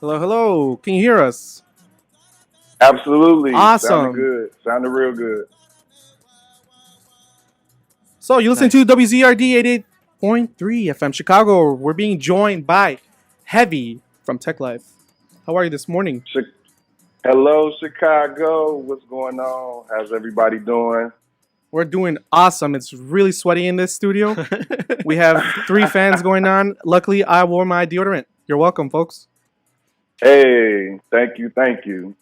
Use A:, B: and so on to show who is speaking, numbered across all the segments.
A: Hello, hello. Can you hear us?
B: Absolutely. Sounded
A: Awesome.
B: good. Sounded real good.
A: So you listen to
C: Nice.
A: WZRD 88.3 FM Chicago. We're being joined by Heavee from Teklife. How are you this morning?
B: Chi- Hello, Chicago. What's going on? How's everybody doing?
A: We're doing awesome. It's really sweaty in this studio. We have three fans going on. Luckily, I wore my deodorant. You're welcome, folks.
B: Hey, thank you. Thank you.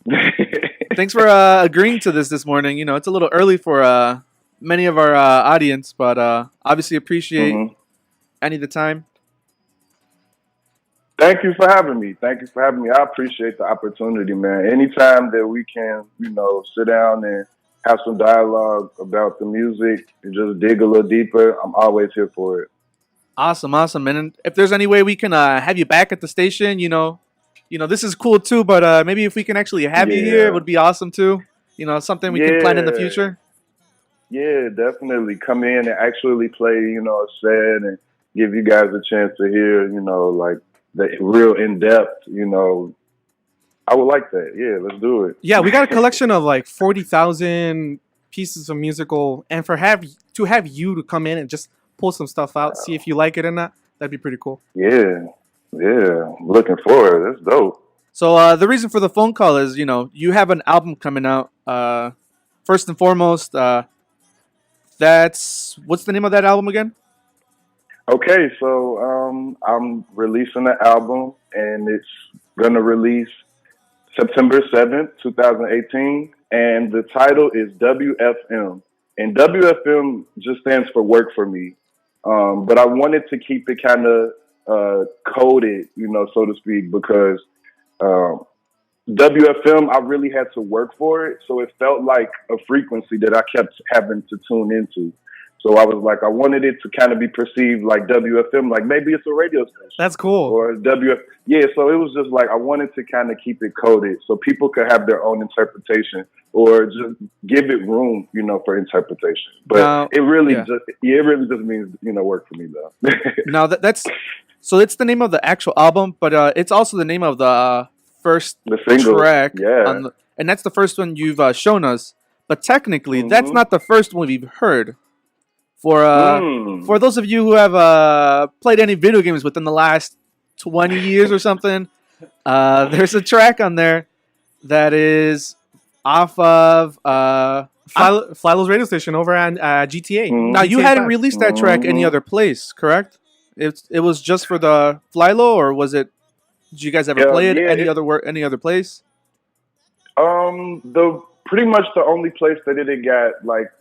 C: Thanks for agreeing to this morning. You know, it's a little early for many of our audience, but obviously appreciate
B: hmm
C: any of the time.
B: Thank you for having me. Thank you for having me. I appreciate the opportunity, man. Anytime that we can, sit down and have some dialogue about the music and just dig a little deeper, I'm always here for it.
C: Awesome, awesome. And if there's any way we can have you back at the station, this is cool too. But maybe if we can actually have you here, it
B: Yeah.
C: would be awesome too. You know, something we can plan in the
B: Yeah.
C: future.
B: Yeah, definitely. Come in and actually play, a set and give you guys a chance to hear, like the real in depth, I would like that. Yeah, let's do it.
A: Yeah, we got a collection of like 40,000 pieces of musical, and to have you to come in and just pull some stuff out, see if you like it or not, that'd be pretty cool.
B: Yeah. Yeah. Looking forward. That's dope.
C: So the reason for the phone call is, you have an album coming out. First and foremost, that's what's the name of that album again?
B: Okay, so I'm releasing an album and it's gonna release September 7th, 2018, and the title is WFM. And WFM just stands for work for me. But I wanted to keep it kind of coded, so to speak, because um, WFM, I really had to work for it. So it felt like a frequency that I kept having to tune into. So I was like, I wanted it to kind of be perceived like WFM, like maybe it's a radio station
A: That's cool.
B: or WF. Yeah, so it was just like I wanted to kind of keep it coded so people could have their own interpretation or just give it room, for interpretation. But
C: Now, yeah.
B: it really just means, work for me though.
C: Now that's so it's the name of the actual album, but it's also the name of the first
B: The single,
C: track
B: yeah.
C: on and that's the first one you've shown us. But technically, that's
B: hmm
C: not the first one we've heard. For
B: Mm.
C: for those of you who have played any video games within the last 20 years or something, there's a track on there that is off of
A: Flylo's radio station over on GTA.
C: now you
B: hmm
A: GTA
C: hadn't
A: 5.
C: released that track any
B: hmm
C: other place, correct? It was just for the Flylo, or was it? Did you guys ever
B: Yeah,
C: play it
B: yeah.
C: any other place?
B: The pretty much the only place that it had got like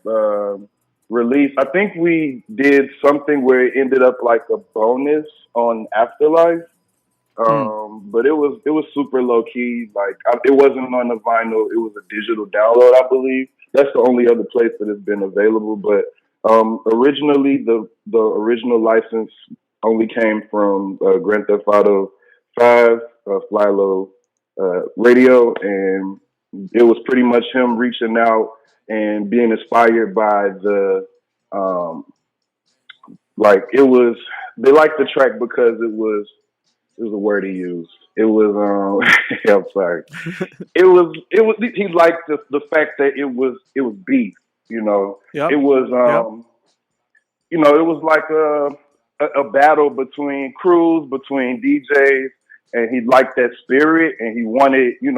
B: released. I think we did something where it ended up like a bonus on Afterlife.
C: Hmm.
B: But it was super low key. Like it wasn't on the vinyl. It was a digital download, I believe. That's the only other place that has been available. But originally, the original license only came from Grand Theft Auto 5, Flylo Radio, and it was pretty much him reaching out and being inspired by um, like it was. They liked the track because it was a word he used. It was yeah, I'm sorry. It was he liked the fact that it was beef, you know. It
A: Yep.
B: was
A: Yep.
B: it was like a battle between crews, between DJs, and he liked that spirit and he wanted, he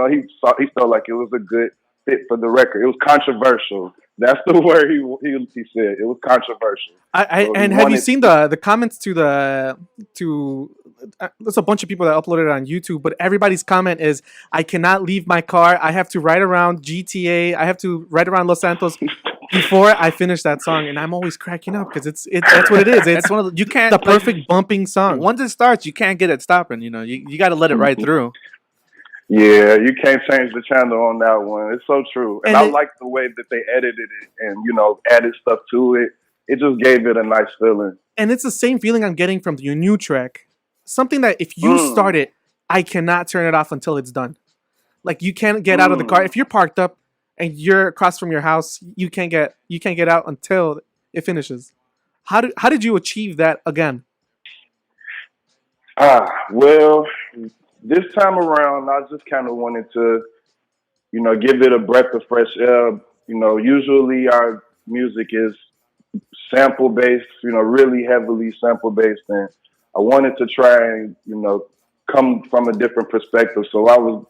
B: felt like it was a good fit for the record. It was controversial. That's the word he said. It was controversial.
A: I
B: So he
A: and have you
B: wanted
A: seen the comments to there's a bunch of people that uploaded it on YouTube, but everybody's comment is I cannot leave my car. I have to ride around GTA. I have to ride around Los Santos before I finish that song, and I'm always cracking up because it's that's what it is.
C: That's
A: It's
C: one of the, you
A: the
C: can't like
A: perfect bumping song.
C: once it starts, you can't get it stopping. You know, you got to let it ride through.
B: Yeah, you can't change the channel on that one. It's so true. And
A: And
B: I
A: it
B: like the way that they edited it and, added stuff to it. It just gave it a nice feeling.
A: and it's the same feeling I'm getting from your new track. Something that if you start
B: Mm,
A: it, I cannot turn it off until it's done. Like you can't get out of the car
B: mm.
A: if you're parked up and you're across from your house. You can't get out until it finishes. How did you achieve that again?
B: Well, this time around, I just kind of wanted to, give it a breath of fresh air. Usually our music is sample based, really heavily sample based, and I wanted to try and, come from a different perspective. So I was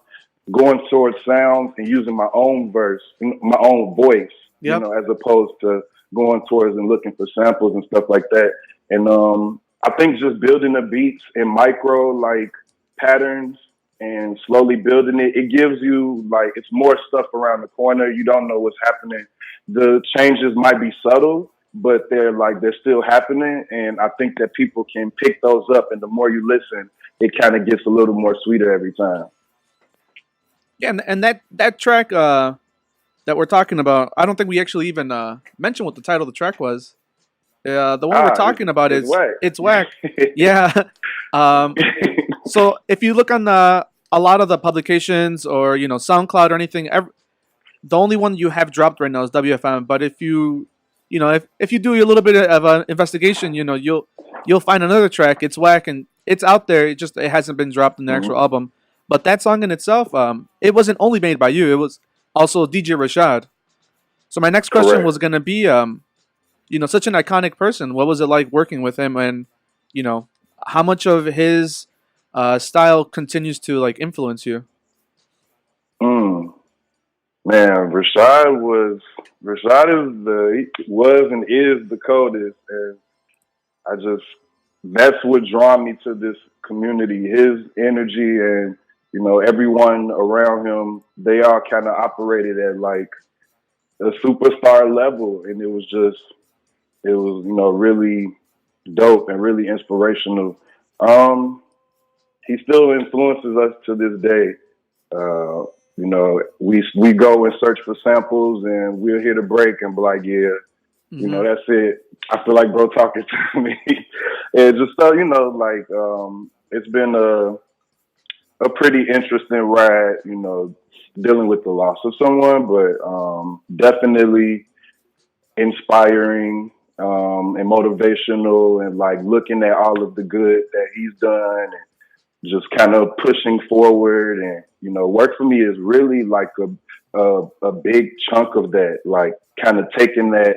B: going towards sounds and using my own verse, my own voice,
C: Yep.
B: as opposed to going towards and looking for samples and stuff like that. And I think just building the beats in micro like patterns and slowly building it, it gives you like it's more stuff around the corner. You don't know what's happening. The changes might be subtle, but they're still happening. And I think that people can pick those up. And the more you listen, it kind of gets a little more sweeter every time.
C: Yeah, and that track that we're talking about, I don't think we actually even mentioned what the title of the track was. The one we're talking about is
B: whack.
C: It's Whack. Yeah. So if you look on a lot of the publications or SoundCloud or anything, the only one you have dropped right now is WFM. But if you if you do a little bit of an investigation, you'll find another track. It's Whack, and it's out there. It hasn't been dropped in the actual album. But that song in itself, it wasn't only made by you. It was also DJ Rashad. So my next question
B: Correct.
C: was going to be, such an iconic person. What was it like working with him, and how much of his style continues to influence you?
B: Man, Rashad was and is the coldest, and that's what draw me to this community. His energy and everyone around him, they all kind of operated at a superstar level, and it was really dope and really inspirational. He still influences us to this day. We go and search for samples, and we'll hit a break and be like, yeah, that's it. I feel like bro talking to me. And just so it's been a pretty interesting ride, dealing with the loss of someone, but definitely inspiring and motivational, and looking at all of the good that he's done and just kind of pushing forward. And work for me is really a big chunk of that, kind of taking that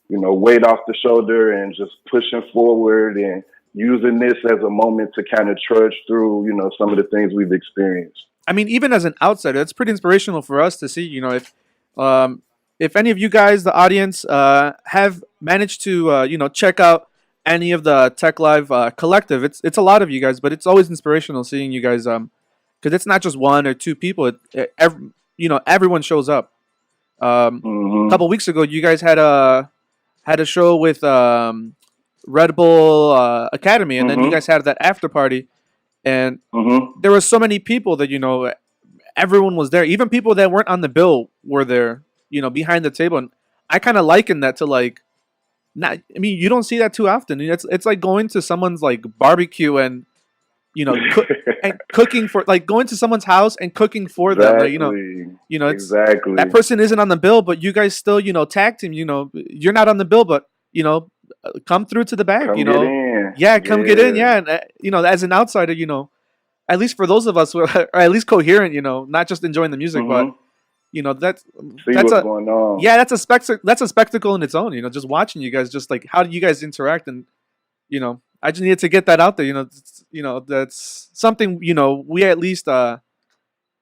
B: weight off the shoulder and just pushing forward and using this as a moment to kind of trudge through some of the things we've experienced.
C: I mean, even as an outsider, it's pretty inspirational for us to see. If any of you guys, the audience, have managed to check out any of the Teklife collective, it's a lot of you guys, but it's always inspirational seeing you guys, because it's not just one or two people. Everyone shows up. A couple weeks ago, you guys had a show with Red Bull Academy, and then you guys had that after party, and there were so many people that everyone was there. Even people that weren't on the bill were there, behind the table. And I kind of liken that to you don't see that too often. It's like going to someone's barbecue and and cooking for going to someone's house and cooking for them.
B: Exactly.
C: That person isn't on the bill, but you guys still tag team. You're not on the bill, but come through to the back.
B: Come get in.
C: Yeah, come get in. Yeah, and as an outsider, at least for those of us who are at least coherent, not just enjoying the music, but that's
B: what's going on.
C: Yeah, that's a spectacle in its own. Just watching you guys, just how do you guys interact, and I just needed to get that out there. That's something we at least are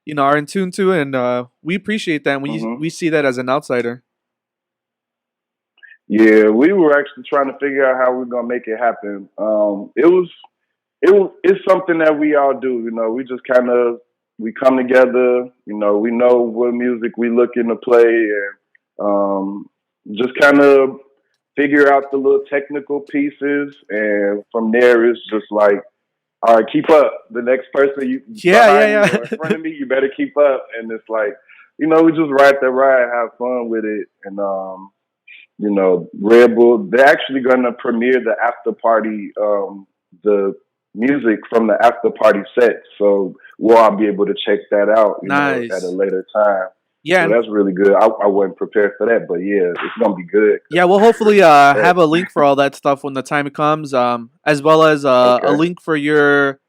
C: in tune to, and we appreciate that. And we see that as an outsider.
B: Yeah, we were actually trying to figure out how we're gonna make it happen. It's something that we all do. We just we come together. We know what music we looking to play, and just kind of figure out the little technical pieces, and from there it's just all right, keep up. The next person you
C: yeah.
B: in front of me, you better keep up. And it's we just ride that ride, have fun with it, and Red Bull, they're actually gonna premiere the after party, the music from the after party set, so we'll all be able to check that out
C: nice.
B: At a later time.
C: Yeah,
B: so that's really good. I wasn't prepared for that, but yeah, it's gonna be good.
C: Yeah, we'll hopefully have a link for all that stuff when the time comes, as well as a link for your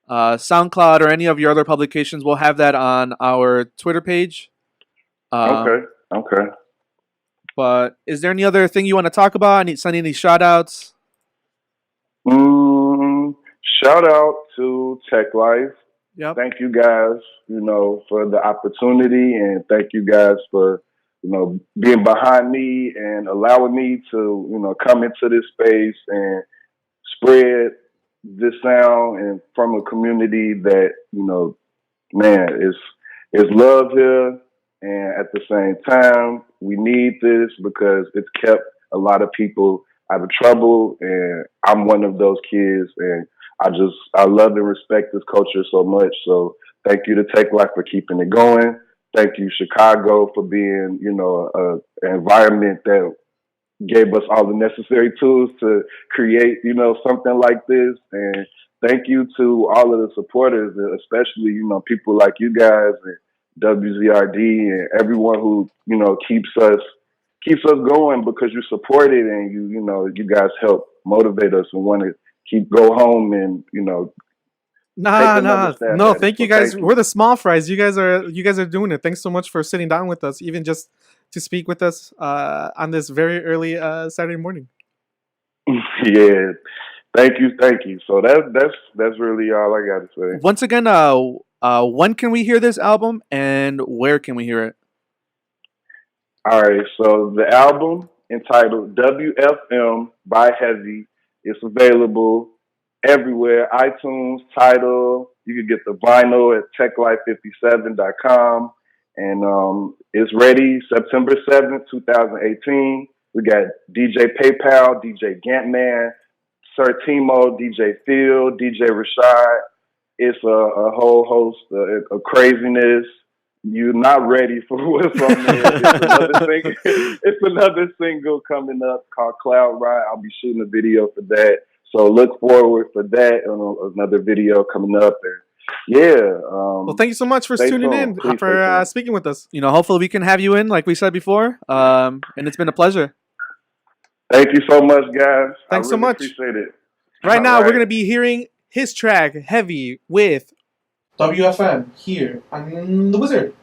C: SoundCloud or any of your other publications, we'll have that on our Twitter page.
B: Okay.
C: But is there any other thing you want to talk about? Send any shout outs?
B: Shout out to Teklife.
C: Yep.
B: Thank you guys, for the opportunity, and thank you guys for, being behind me and allowing me to, come into this space and spread this sound and from a community that, man, is love here. And at the same time, we need this because it's kept a lot of people out of trouble. And I'm one of those kids. And I love and respect this culture so much. So thank you to Teklife for keeping it going. Thank you, Chicago, for being, an environment that gave us all the necessary tools to create, something like this. And thank you to all of the supporters, especially, people like you guys and WZRD and everyone who, keeps us going because you support it and you guys help motivate us and want to go home and,
A: No, thank you guys.
B: Thank you.
A: We're the small fries. You guys are doing it. Thanks so much for sitting down with us, even just to speak with us on this very early Saturday morning.
B: Yeah. Thank you. So that's really all I got to say.
C: Once again, when can we hear this album and where can we hear it?
B: All right, so the album entitled WFM by Heavee is available everywhere. iTunes, Tidal. You can get the vinyl at teklife57.com. And it's ready September 7th, 2018. We got DJ PayPal, DJ Gantman, Sir Timo, DJ Phil, DJ Rashad. It's a whole host of craziness. You're not ready for what's on there. It's another single coming up called Cloud Ride. I'll be shooting a video for that. So look forward for that and another video coming up. And
A: well, thank you so much for tuning in, for speaking with us.
C: Hopefully we can have you in, like we said before. And it's been a pleasure.
B: Thank you so much, guys.
A: Thanks so much.
B: Appreciate it.
A: Right now, we're going to be hearing his track, Heavee, with WFM here on The Wizard.